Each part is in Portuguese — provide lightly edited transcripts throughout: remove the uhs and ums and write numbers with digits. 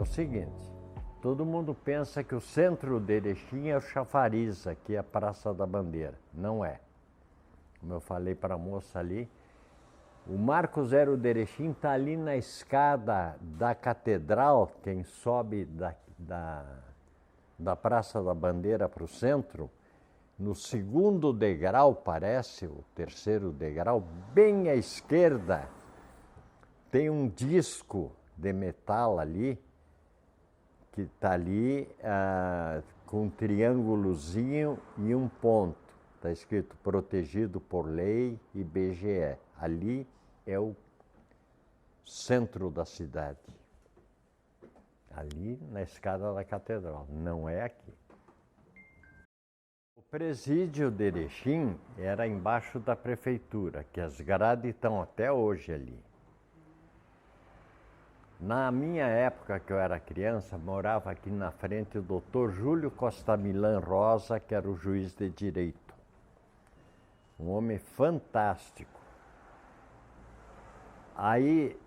o seguinte, todo mundo pensa que o centro de Erechim é o chafariz, aqui é a Praça da Bandeira. Não é. Como eu falei para a moça ali, o Marco Zero de Erechim está ali na escada da Catedral, quem sobe da Praça da Bandeira para o centro, no segundo degrau, parece, o terceiro degrau, bem à esquerda, tem um disco de metal ali, que está ali com um triângulozinho e um ponto. Está escrito protegido por lei e IBGE. Ali é o centro da cidade. Ali na escada da catedral, não é aqui. O presídio de Erechim era embaixo da prefeitura, que as grades estão até hoje ali. Na minha época, que eu era criança, morava aqui na frente o doutor Júlio Costa Milan Rosa, que era o juiz de direito. Um homem fantástico. Aí,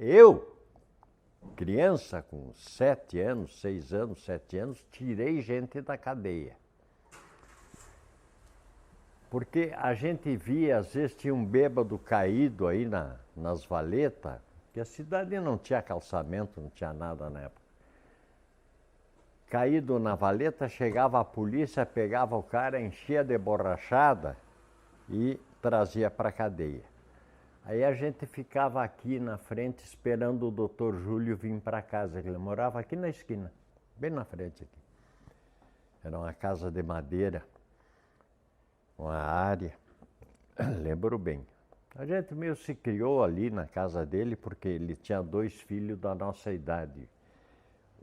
eu, criança com 7 anos, 6 anos, 7 anos, tirei gente da cadeia. Porque a gente via, às vezes tinha um bêbado caído aí nas valetas, que a cidade não tinha calçamento, não tinha nada na época. Caído na valeta, chegava a polícia, pegava o cara, enchia de borrachada e trazia para a cadeia. Aí a gente ficava aqui na frente esperando o doutor Júlio vir para casa, ele morava aqui na esquina, bem na frente aqui. Era uma casa de madeira, uma área, lembro bem. A gente meio se criou ali na casa dele porque ele tinha 2 filhos da nossa idade,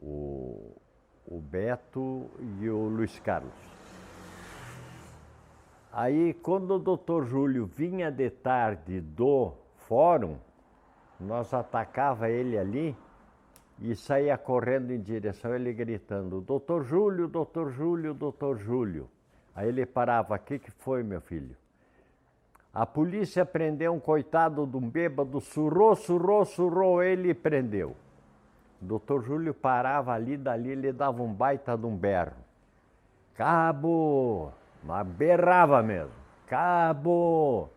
o Beto e o Luiz Carlos. Aí, quando o doutor Júlio vinha de tarde do fórum, nós atacava ele ali e saía correndo em direção a ele gritando, doutor Júlio, doutor Júlio, doutor Júlio. Aí ele parava, o que foi, meu filho? A polícia prendeu um coitado de um bêbado, surrou ele e prendeu. O doutor Júlio parava ali, dali ele dava um baita de um berro. Cabo! Mas berrava mesmo. Cabo!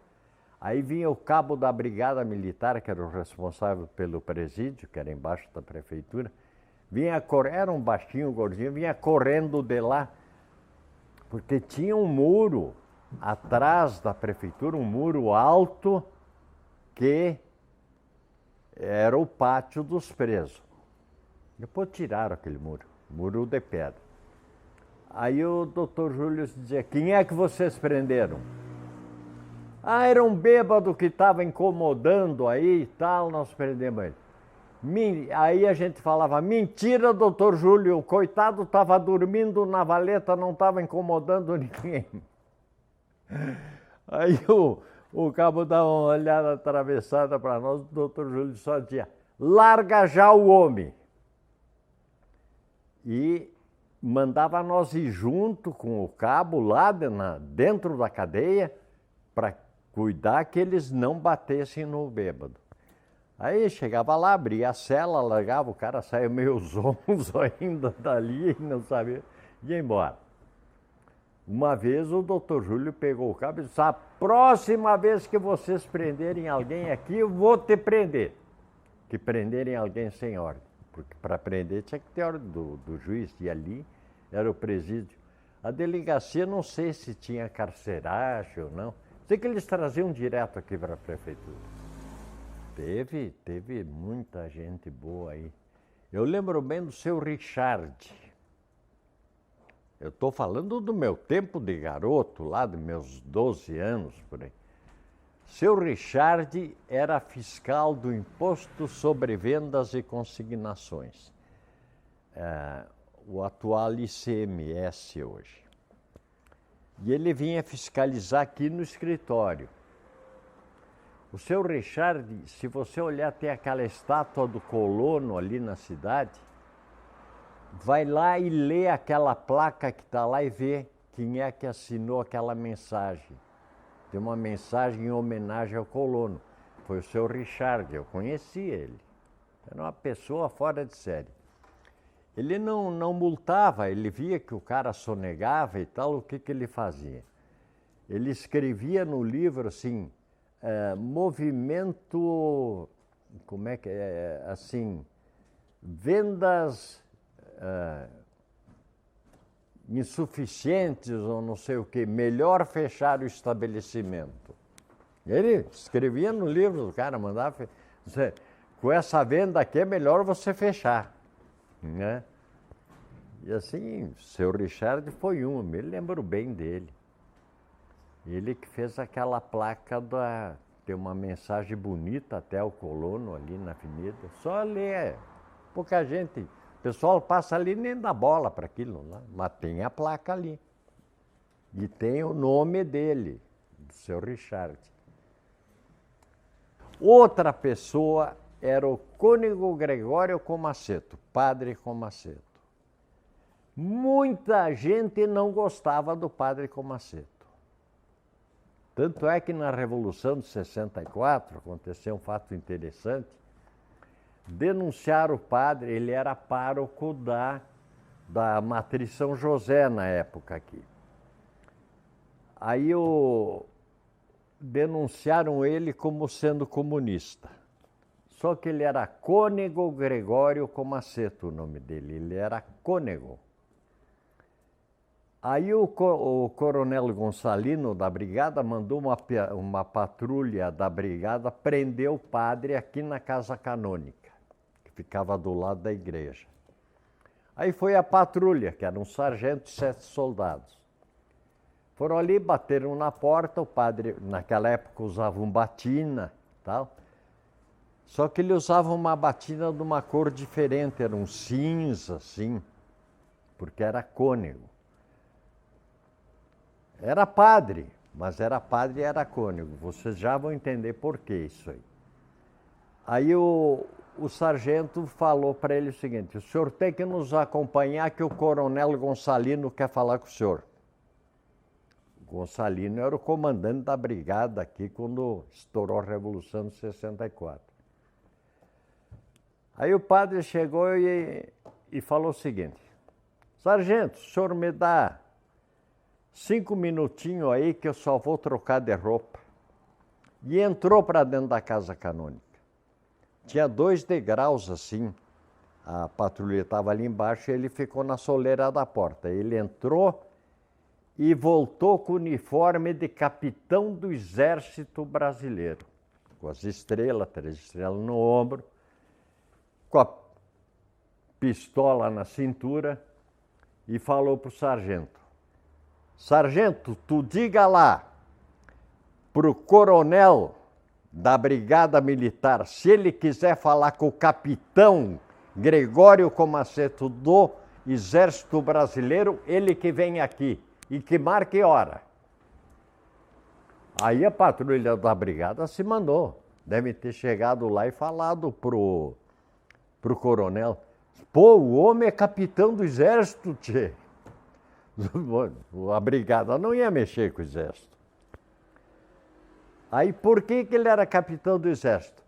Aí vinha o cabo da brigada militar, que era o responsável pelo presídio, que era embaixo da prefeitura. Era um baixinho, gordinho, vinha correndo de lá, porque tinha um muro atrás da prefeitura, um muro alto, que era o pátio dos presos. Depois tiraram aquele muro de pedra. Aí o doutor Júlio dizia, quem é que vocês prenderam? Era um bêbado que estava incomodando aí e tal, nós prendemos ele. Aí a gente falava, mentira, doutor Júlio, o coitado estava dormindo na valeta, não estava incomodando ninguém. Aí o cabo dava uma olhada atravessada para nós, o doutor Júlio só dizia, larga já o homem. E mandava nós ir junto com o cabo lá dentro da cadeia para cuidar que eles não batessem no bêbado. Aí chegava lá, abria a cela, largava, o cara saia meio zonzo ainda dali e não sabia, ia embora. Uma vez o doutor Júlio pegou o cabo e disse, a próxima vez que vocês prenderem alguém aqui, eu vou te prender. Que prenderem alguém sem ordem. Porque para prender tinha que ter ordem do juiz, e ali era o presídio. A delegacia não sei se tinha carceragem ou não. Sei que eles traziam direto aqui para a prefeitura. Teve muita gente boa aí. Eu lembro bem do seu Richard. Eu estou falando do meu tempo de garoto, lá dos meus 12 anos, por aí. Seu Richard era fiscal do Imposto sobre Vendas e Consignações, o atual ICMS hoje. E ele vinha fiscalizar aqui no escritório. O seu Richard, se você olhar, tem aquela estátua do colono ali na cidade, vai lá e lê aquela placa que está lá e vê quem é que assinou aquela mensagem. Tem uma mensagem em homenagem ao colono. foi o seu Richard, eu conheci ele. Era uma pessoa fora de série. Ele não multava, ele via que o cara sonegava e tal, o que ele fazia? Ele escrevia no livro assim, movimento, como é que é, assim, vendas insuficientes ou não sei o que, melhor fechar o estabelecimento. Ele escrevia no livro do cara, mandava, com essa venda aqui é melhor você fechar, né? E assim, seu Richard foi um, me lembro bem dele. Ele que fez aquela placa tem uma mensagem bonita até o colono ali na avenida, só ler, pouca gente, o pessoal passa ali nem dá bola para aquilo lá, mas tem a placa ali. E tem o nome dele, do seu Richard. Outra pessoa era o cônego Gregório Comaceto, padre Comaceto. Muita gente não gostava do padre Comaceto. Tanto é que na Revolução de 64 aconteceu um fato interessante. Denunciaram o padre, ele era pároco da Matriz São José na época aqui. Aí denunciaram ele como sendo comunista. Só que ele era cônego Gregório Comaceto, o nome dele, ele era cônego. Aí o coronel Gonçalino da brigada mandou uma patrulha da brigada prender o padre aqui na Casa Canônica, que ficava do lado da igreja. Aí foi a patrulha, que era um sargento e 7 soldados. Foram ali, bateram na porta, o padre naquela época usava um batina e tal, só que ele usava uma batina de uma cor diferente, era um cinza assim, porque era cônego. Era padre, mas era padre e era cônego. Vocês já vão entender por que isso aí. Aí o sargento falou para ele o seguinte: o senhor tem que nos acompanhar que o coronel Gonçalino quer falar com o senhor. O Gonçalino era o comandante da brigada aqui quando estourou a Revolução de 64. Aí o padre chegou e falou o seguinte: sargento, o senhor me dá 5 minutinhos aí que eu só vou trocar de roupa. E entrou para dentro da Casa Canônica. Tinha 2 degraus assim, a patrulha estava ali embaixo e ele ficou na soleira da porta. Ele entrou e voltou com o uniforme de capitão do Exército Brasileiro, com as estrelas, 3 estrelas no ombro, com a pistola na cintura e falou para o sargento: sargento, tu diga lá pro coronel da Brigada Militar, se ele quiser falar com o capitão Gregório Comaceto do Exército Brasileiro, ele que vem aqui e que marque hora. Aí a patrulha da brigada se mandou. Deve ter chegado lá e falado pro coronel: pô, o homem é capitão do Exército, tchê. A brigada não ia mexer com o Exército. Aí por que ele era capitão do Exército?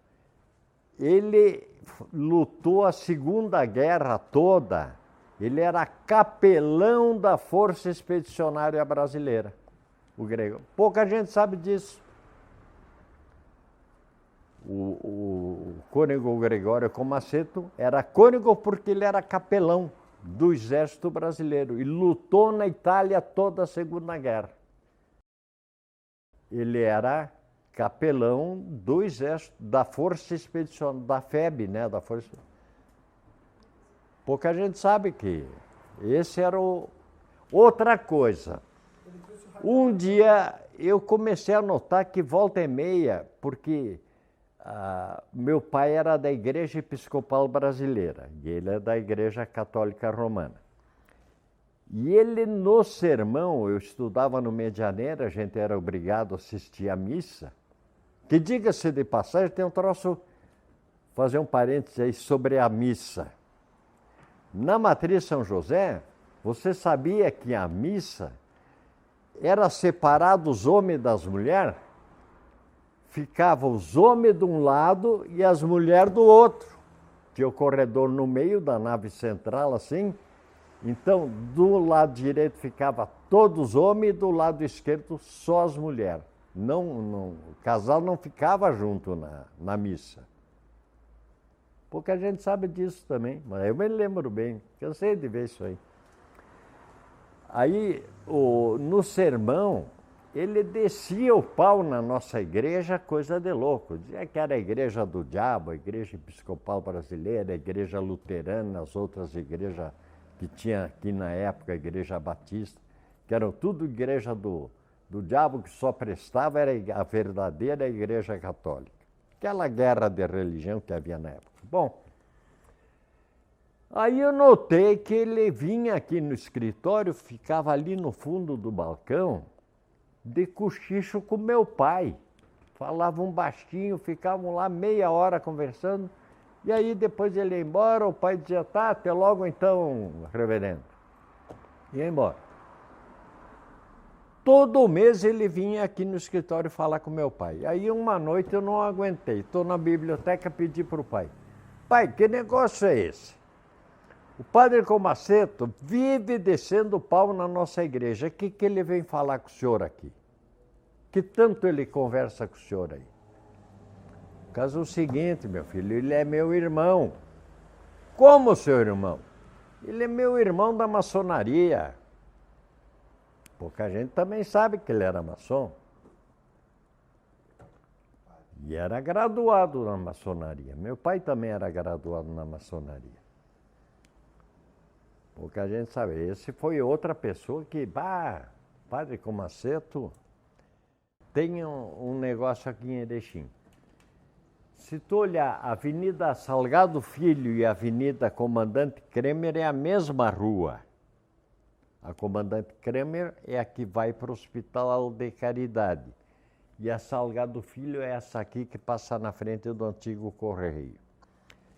Ele lutou a Segunda Guerra toda. Ele era capelão da Força Expedicionária Brasileira, o grego. Pouca gente sabe disso. O cônego Gregório Comaceto era cônego porque ele era capelão do Exército Brasileiro e lutou na Itália toda a Segunda Guerra. Ele era capelão do Exército, da Força Expedicionária, da FEB, né? Da Força. Pouca gente sabe que esse era outra coisa. Um dia eu comecei a notar que volta e meia, porque meu pai era da Igreja Episcopal Brasileira e ele é da Igreja Católica Romana. E ele, no sermão, eu estudava no Medianeira, a gente era obrigado a assistir à missa, que, diga-se de passagem, tem um troço, fazer um parênteses aí sobre a missa. Na Matriz São José, você sabia que a missa era separada os homens das mulheres? ficavam os homens de um lado e as mulheres do outro. Tinha o corredor no meio da nave central, assim. Então, do lado direito ficava todos os homens e do lado esquerdo só as mulheres. O casal não ficava junto na missa. Pouca gente sabe disso também, mas eu me lembro bem, cansei de ver isso aí. Aí, no sermão, ele descia o pau na nossa igreja, coisa de louco. Dizia que era a igreja do diabo, a igreja episcopal brasileira, a igreja luterana, as outras igrejas que tinha aqui na época, a igreja batista, que eram tudo igreja do diabo, que só prestava era a verdadeira igreja católica. Aquela guerra de religião que havia na época. Bom, aí eu notei que ele vinha aqui no escritório, ficava ali no fundo do balcão, de cochicho com meu pai. Falavam baixinho, ficavam lá meia hora conversando, e aí depois ele ia embora, o pai dizia, tá, até logo então, reverendo. Ia embora. Todo mês ele vinha aqui no escritório falar com meu pai. Aí uma noite eu não aguentei, estou na biblioteca, pedi para o pai. Pai, que negócio é esse? O padre Comaceto vive descendo o pau na nossa igreja. O que ele vem falar com o senhor aqui? Que tanto ele conversa com o senhor aí? O caso é o seguinte, meu filho, ele é meu irmão. Como seu irmão? Ele é meu irmão da maçonaria. Pouca gente também sabe que ele era maçom. E era graduado na maçonaria. Meu pai também era graduado na maçonaria. Pouca gente sabe. Esse foi outra pessoa que, padre Comaceto, tem um negócio aqui em Erechim. Se tu olhar a Avenida Salgado Filho e a Avenida Comandante Kremer, é a mesma rua. A Comandante Kremer é a que vai para o Hospital de Caridade. E a Salgado Filho é essa aqui que passa na frente do antigo Correio.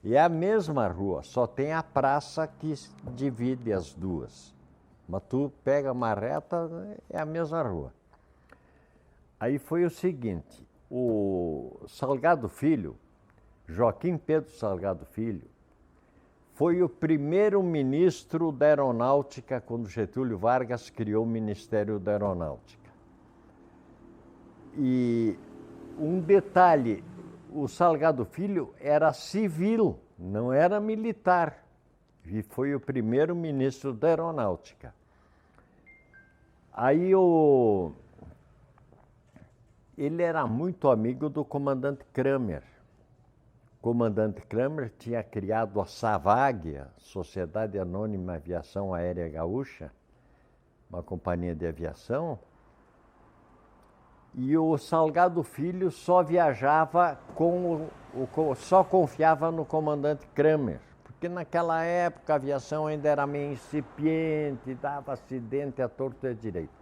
E é a mesma rua, só tem a praça que divide as duas. Mas tu pega uma reta, é a mesma rua. Aí foi o seguinte, o Salgado Filho, Joaquim Pedro Salgado Filho, foi o primeiro ministro da Aeronáutica quando Getúlio Vargas criou o Ministério da Aeronáutica. E um detalhe, o Salgado Filho era civil, não era militar. E foi o primeiro ministro da Aeronáutica. Aí ele era muito amigo do comandante Kremer. O comandante Kremer tinha criado a SAVAG, a Sociedade Anônima Aviação Aérea Gaúcha, uma companhia de aviação, e o Salgado Filho só viajava só confiava no comandante Kremer, porque naquela época a aviação ainda era meio incipiente, dava acidente à torta e à direita.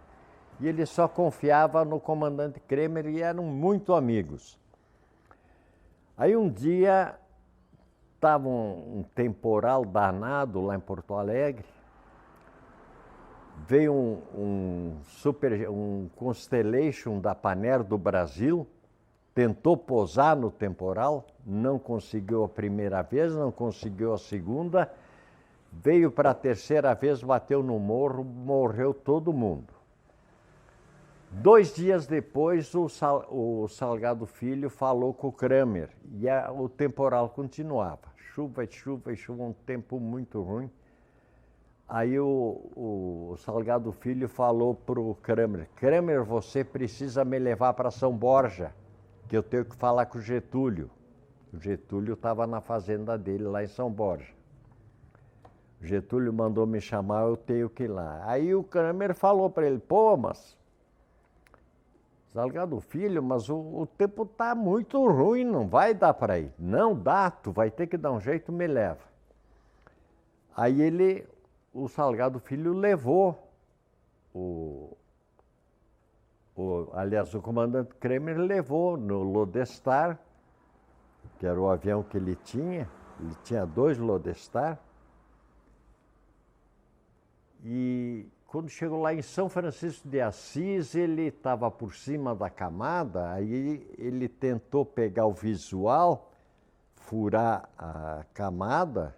E ele só confiava no comandante Kremer e eram muito amigos. Aí um dia estava um temporal danado lá em Porto Alegre, veio um Constellation da Panair do Brasil, tentou pousar no temporal, não conseguiu a primeira vez, não conseguiu a segunda, veio para a terceira vez, bateu no morro, morreu todo mundo. 2 dias depois, o Salgado Filho falou com o Kremer e o temporal continuava. Chuva e chuva e chuva, um tempo muito ruim. Aí o Salgado Filho falou para o Kremer, Kremer, você precisa me levar para São Borja, que eu tenho que falar com o Getúlio. O Getúlio estava na fazenda dele lá em São Borja. O Getúlio mandou me chamar, eu tenho que ir lá. Aí o Kremer falou para ele, pô, mas... Salgado Filho, mas o tempo está muito ruim, não vai dar para ir. Não dá, tu vai ter que dar um jeito, me leva. Aí o Salgado Filho levou aliás, o comandante Kremer levou no Lodestar, que era o avião que ele tinha 2 Lodestar, e quando chegou lá em São Francisco de Assis, ele estava por cima da camada, aí ele tentou pegar o visual, furar a camada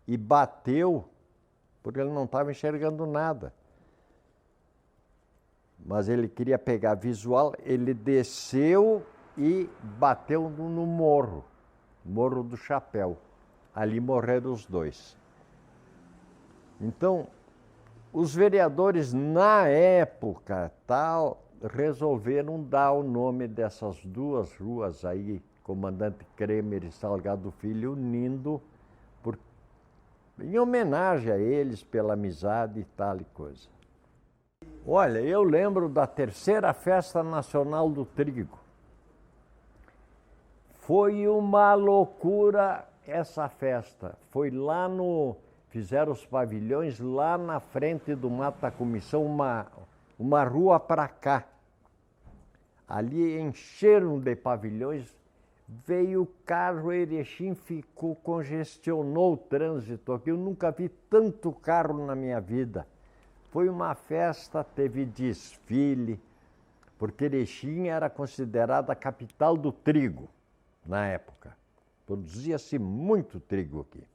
e bateu, porque ele não estava enxergando nada. Mas ele queria pegar visual, ele desceu e bateu no morro, Morro do Chapéu. Ali morreram os dois. Então, os vereadores, na época, resolveram dar o nome dessas duas ruas aí, Comandante Kremer e Salgado Filho, unindo, em homenagem a eles, pela amizade e tal e coisa. Olha, eu lembro da terceira Festa Nacional do Trigo. Foi uma loucura essa festa. Foi lá fizeram os pavilhões lá na frente do Mato da Comissão, uma rua para cá. Ali encheram de pavilhões, veio o carro, Erechim congestionou o trânsito aqui. Eu nunca vi tanto carro na minha vida. Foi uma festa, teve desfile, porque Erechim era considerada a capital do trigo na época. Produzia-se muito trigo aqui.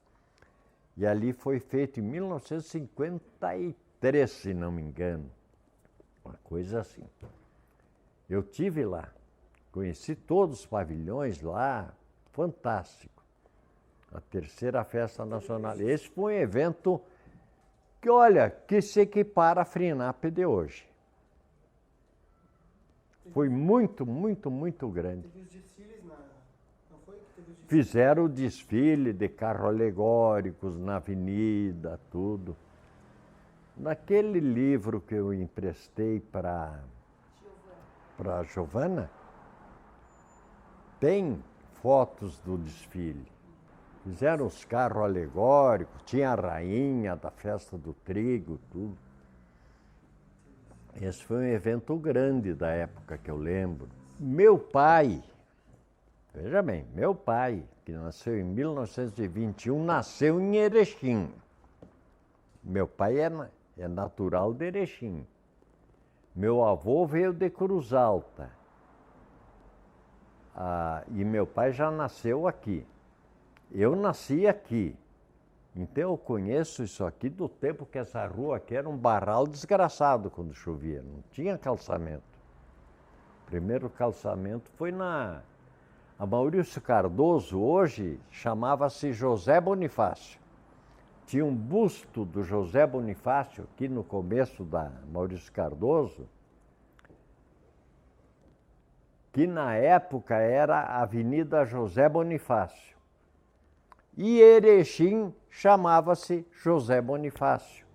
E ali foi feito em 1953, se não me engano. Uma coisa assim. Eu tive lá, conheci todos os pavilhões lá, fantástico. A terceira Festa Nacional. Esse foi um evento que, olha, que se equipara a FRINAP de hoje. Foi muito, muito, muito grande. Teve os desfiles não foi? Teve os desfiles? Fizeram o desfile de carros alegóricos na avenida, tudo. Naquele livro que eu emprestei para a Giovana, tem fotos do desfile. Fizeram os carros alegóricos, tinha a rainha da festa do trigo, tudo. Esse foi um evento grande da época que eu lembro. Meu pai, veja bem, meu pai, que nasceu em 1921, nasceu em Erechim. Meu pai é natural de Erechim. Meu avô veio de Cruz Alta. E meu pai já nasceu aqui. Eu nasci aqui. Então eu conheço isso aqui do tempo que essa rua aqui era um barral desgraçado quando chovia. Não tinha calçamento. O primeiro calçamento foi a Maurício Cardoso, hoje chamava-se José Bonifácio. Tinha um busto do José Bonifácio aqui no começo da Maurício Cardoso, que na época era a Avenida José Bonifácio. E Erechim chamava-se José Bonifácio.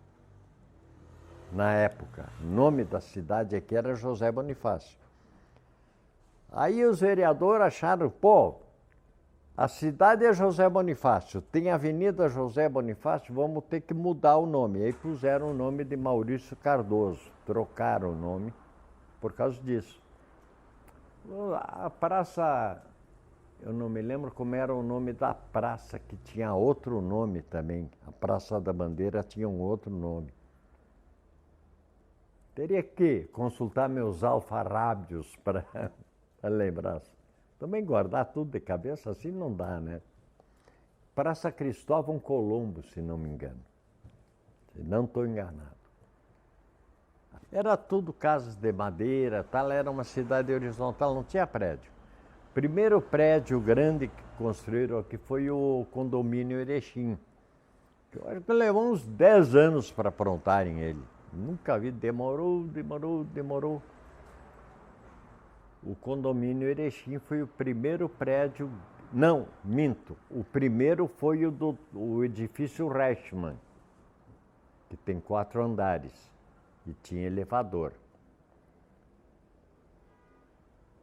Na época, o nome da cidade aqui era José Bonifácio. Aí os vereadores acharam, a cidade é José Bonifácio, tem a Avenida José Bonifácio, vamos ter que mudar o nome. Aí puseram o nome de Maurício Cardoso, trocaram o nome por causa disso. A praça, eu não me lembro como era o nome da praça, que tinha outro nome também. A Praça da Bandeira tinha um outro nome. Teria que consultar meus alfarrábios para lembrar. Também guardar tudo de cabeça assim não dá, né? Praça Cristóvão Colombo, se não me engano. Se não estou enganado. Era tudo casas de madeira, tal, era uma cidade horizontal, não tinha prédio. O primeiro prédio grande que construíram aqui foi o condomínio Erechim. Eu acho que levou uns 10 anos para aprontarem ele. Nunca vi, demorou. O condomínio Erechim foi o primeiro prédio... Não, minto. O primeiro foi o edifício Reichmann, que tem 4 andares e tinha elevador.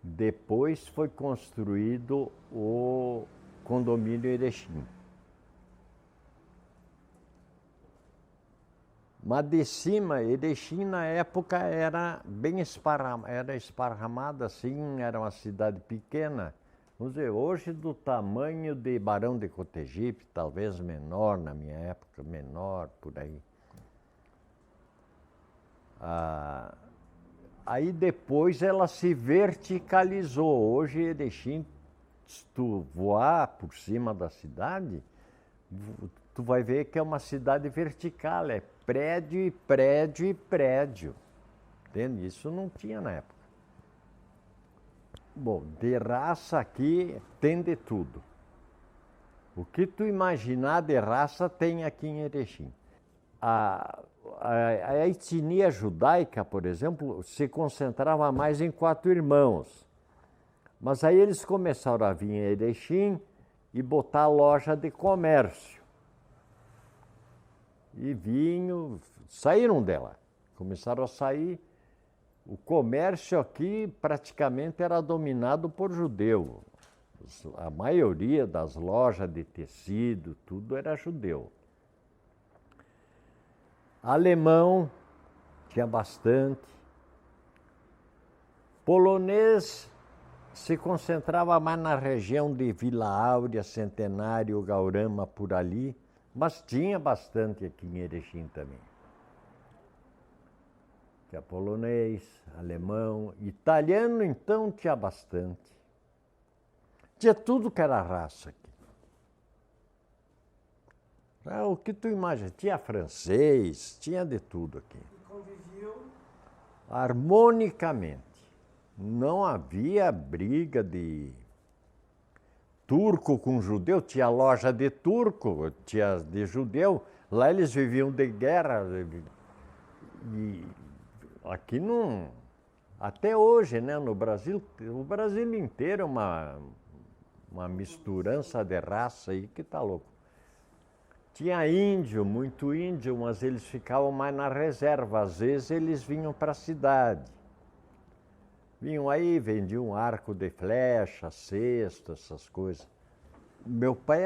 Depois foi construído o condomínio Erechim. Mas de cima, Erechim na época era bem esparramada assim, era uma cidade pequena. Vamos dizer, hoje do tamanho de Barão de Cotegipe, talvez menor na minha época, menor por aí. Aí depois ela se verticalizou. Hoje Erechim, se tu voar por cima da cidade, tu vai ver que é uma cidade vertical, é prédio e prédio e prédio. Entende? Isso não tinha na época. Bom, de raça aqui tem de tudo. O que tu imaginar de raça tem aqui em Erechim. A etnia judaica, por exemplo, se concentrava mais em 4 irmãos. Mas aí eles começaram a vir em Erechim e botar loja de comércio. E vinham, saíram dela, começaram a sair. O comércio aqui praticamente era dominado por judeu. A maioria das lojas de tecido, tudo era judeu. Alemão tinha bastante. Polonês se concentrava mais na região de Vila Áurea, Centenário, Gaurama, por ali, mas tinha bastante aqui em Erechim também. Tinha polonês, alemão, italiano então tinha bastante. Tinha tudo que era raça aqui. O que tu imagina? Tinha francês, tinha de tudo aqui. E conviviam Harmonicamente. Não havia briga de turco com judeu. Tinha loja de turco, tinha de judeu. Lá eles viviam de guerra. E aqui não... Até hoje, né, no Brasil, o Brasil inteiro é uma misturança de raça aí que tá louco. Tinha índio, muito índio, mas eles ficavam mais na reserva. Às vezes eles vinham para a cidade. Vinham aí, vendiam arco de flecha, cesto, essas coisas. Meu pai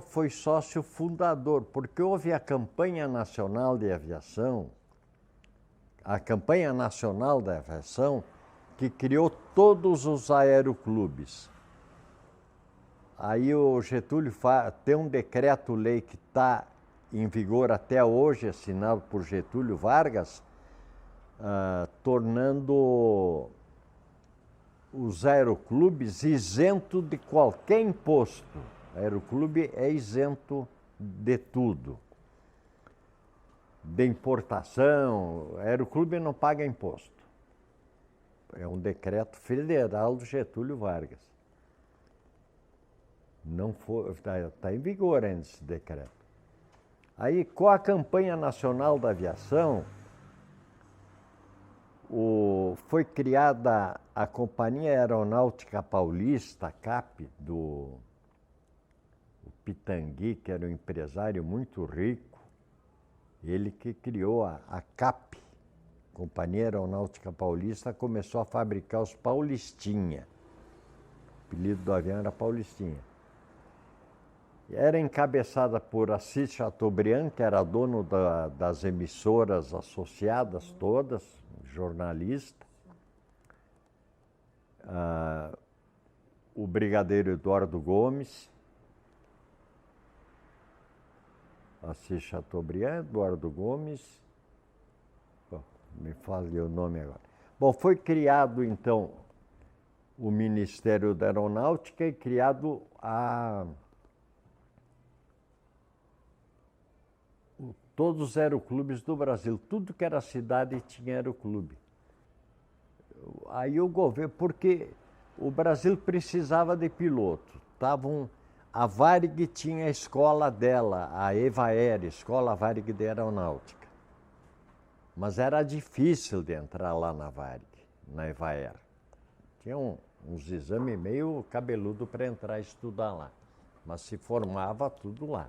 foi sócio fundador, porque houve a Campanha Nacional de Aviação, que criou todos os aeroclubes. Aí o Getúlio tem um decreto-lei que está em vigor até hoje, assinado por Getúlio Vargas, tornando os aeroclubes isentos de qualquer imposto. O aeroclube é isento de tudo. De importação, o aeroclube não paga imposto. É um decreto federal do Getúlio Vargas. Não foi, está em vigor ainda esse decreto. Aí, com a Campanha Nacional da Aviação, foi criada a Companhia Aeronáutica Paulista, a CAP, do Pitangui, que era um empresário muito rico. Ele que criou a CAP, Companhia Aeronáutica Paulista, começou a fabricar os Paulistinha. O apelido do avião era Paulistinha. Era encabeçada por Assis Chateaubriand, que era dono das emissoras associadas todas, jornalista. O brigadeiro Eduardo Gomes. Assis Chateaubriand, Eduardo Gomes. Me falha o nome agora. Bom, foi criado, então, o Ministério da Aeronáutica e criado todos os aeroclubes do Brasil. Tudo que era cidade tinha aeroclube. Aí o governo, porque o Brasil precisava de piloto. A Varig tinha a escola dela, a EVAER, Escola Varig de Aeronáutica. Mas era difícil de entrar lá na Varig, na EVAER. Tinha uns exames meio cabeludo para entrar e estudar lá. Mas se formava tudo lá.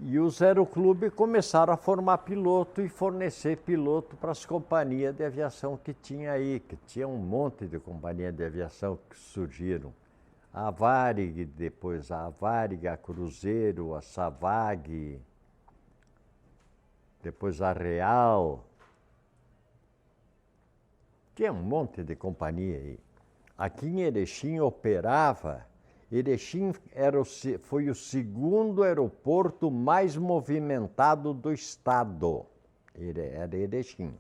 E os aeroclubes começaram a formar piloto e fornecer piloto para as companhias de aviação que tinha aí, que tinha um monte de companhias de aviação que surgiram. A Varig, depois a Varig, a Cruzeiro, a Savag, depois a Real. Tinha um monte de companhia aí. Aqui em Erechim operava... Erechim foi o segundo aeroporto mais movimentado do estado. Era Erechim.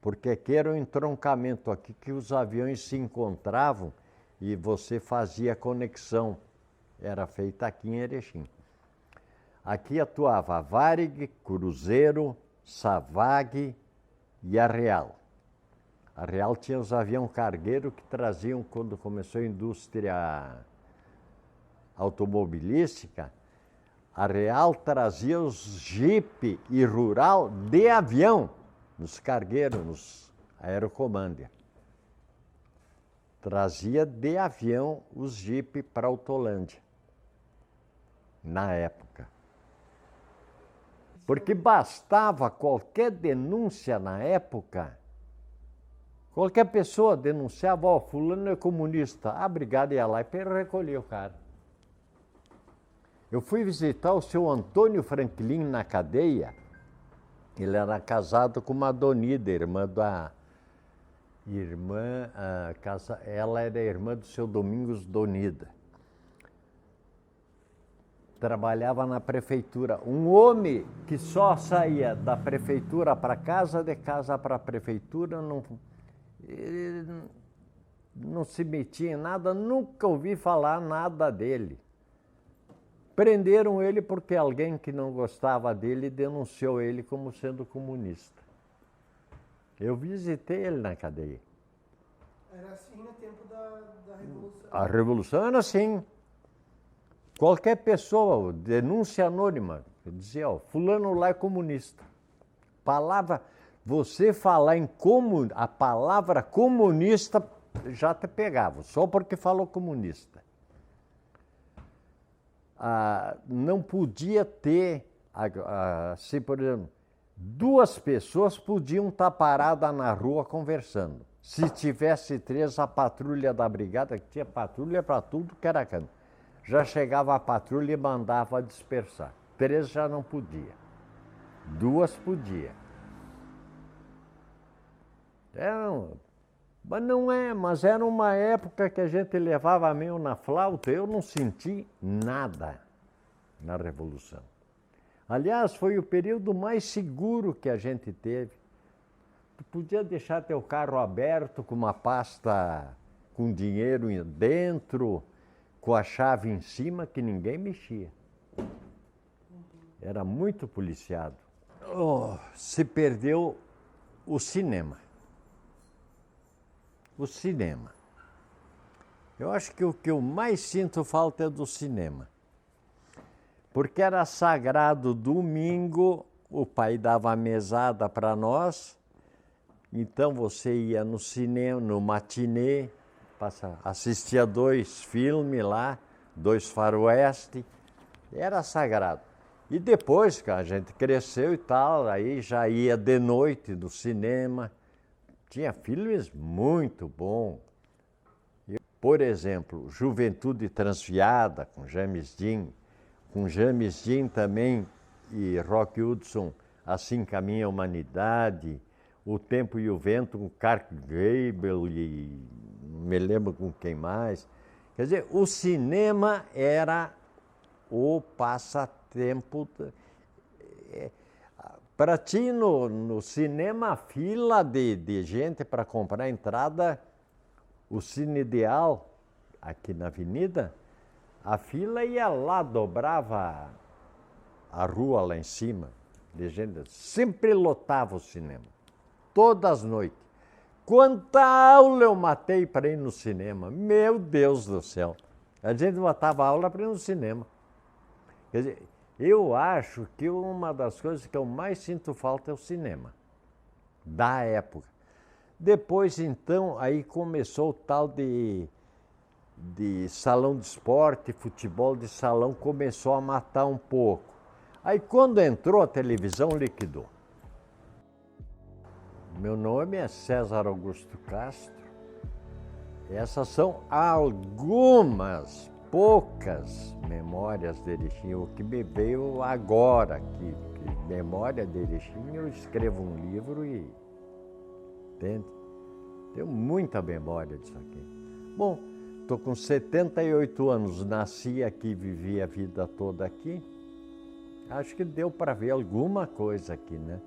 Porque aqui era um entroncamento aqui que os aviões se encontravam e você fazia conexão. Era feita aqui em Erechim. Aqui atuava a Varig, Cruzeiro, Savag e a Real. A Real tinha os aviões cargueiros que traziam, quando começou a indústria automobilística, a Real trazia os Jeep e Rural de avião, nos cargueiros, nos Aerocommander. Trazia de avião os Jeep para a Autolândia, na época. Porque bastava qualquer denúncia na época, qualquer pessoa denunciava, ó, fulano é comunista, a brigada ia lá e recolhia o cara. Eu fui visitar o seu Antônio Franklin na cadeia, ele era casado com uma Donida, ela era irmã do seu Domingos Donida. Trabalhava na prefeitura. Um homem que só saía da prefeitura para casa, de casa para a prefeitura, não se metia em nada, nunca ouvi falar nada dele. Prenderam ele porque alguém que não gostava dele denunciou ele como sendo comunista. Eu visitei ele na cadeia. Era assim no tempo da Revolução? A Revolução era assim. Qualquer pessoa, denúncia anônima, dizia, ó, fulano lá é comunista. Você falar em a palavra comunista já te pegava, só porque falou comunista. Não podia ter, se por exemplo, duas pessoas podiam estar paradas na rua conversando. Se tivesse três, a patrulha da brigada, que tinha patrulha para tudo que era canto, já chegava a patrulha e mandava dispersar. Três já não podia. Duas podia. Mas era uma época que a gente levava meio na flauta. Eu não senti nada na Revolução. Aliás, foi o período mais seguro que a gente teve. Tu podia deixar teu carro aberto com uma pasta com dinheiro dentro, com a chave em cima, que ninguém mexia. Era muito policiado. Se perdeu o cinema. O cinema. Eu acho que o que eu mais sinto falta é do cinema. Porque era sagrado domingo, o pai dava a mesada para nós, então você ia no cinema, no matinê, assistia 2 filmes lá, 2 faroeste, era sagrado. E depois que a gente cresceu e tal, aí já ia de noite no cinema. Tinha filmes muito bons. Por exemplo, Juventude Transviada, com James Dean. Com James Dean também e Rock Hudson, Assim Caminha a Humanidade. O Tempo e o Vento, com Clark Gable e não me lembro com quem mais. Quer dizer, o cinema era o passatempo. Para ti, no cinema, a fila de gente para comprar entrada, o Cine Ideal, aqui na avenida, a fila ia lá, dobrava a rua lá em cima, de gente, sempre lotava o cinema, todas as noites. Quanta aula eu matei para ir no cinema, meu Deus do céu. A gente matava aula para ir no cinema. Quer dizer, eu acho que uma das coisas que eu mais sinto falta é o cinema, da época. Depois, então, aí começou o tal de salão de esporte, futebol de salão, começou a matar um pouco. Aí, quando entrou a televisão, liquidou. Meu nome é César Augusto Castro. Essas são algumas, poucas memórias de Erechim. O que me veio agora, que memória de Erechim, eu escrevo um livro e entende? Tenho muita memória disso aqui. Bom, estou com 78 anos, nasci aqui, vivi a vida toda aqui. Acho que deu para ver alguma coisa aqui, né?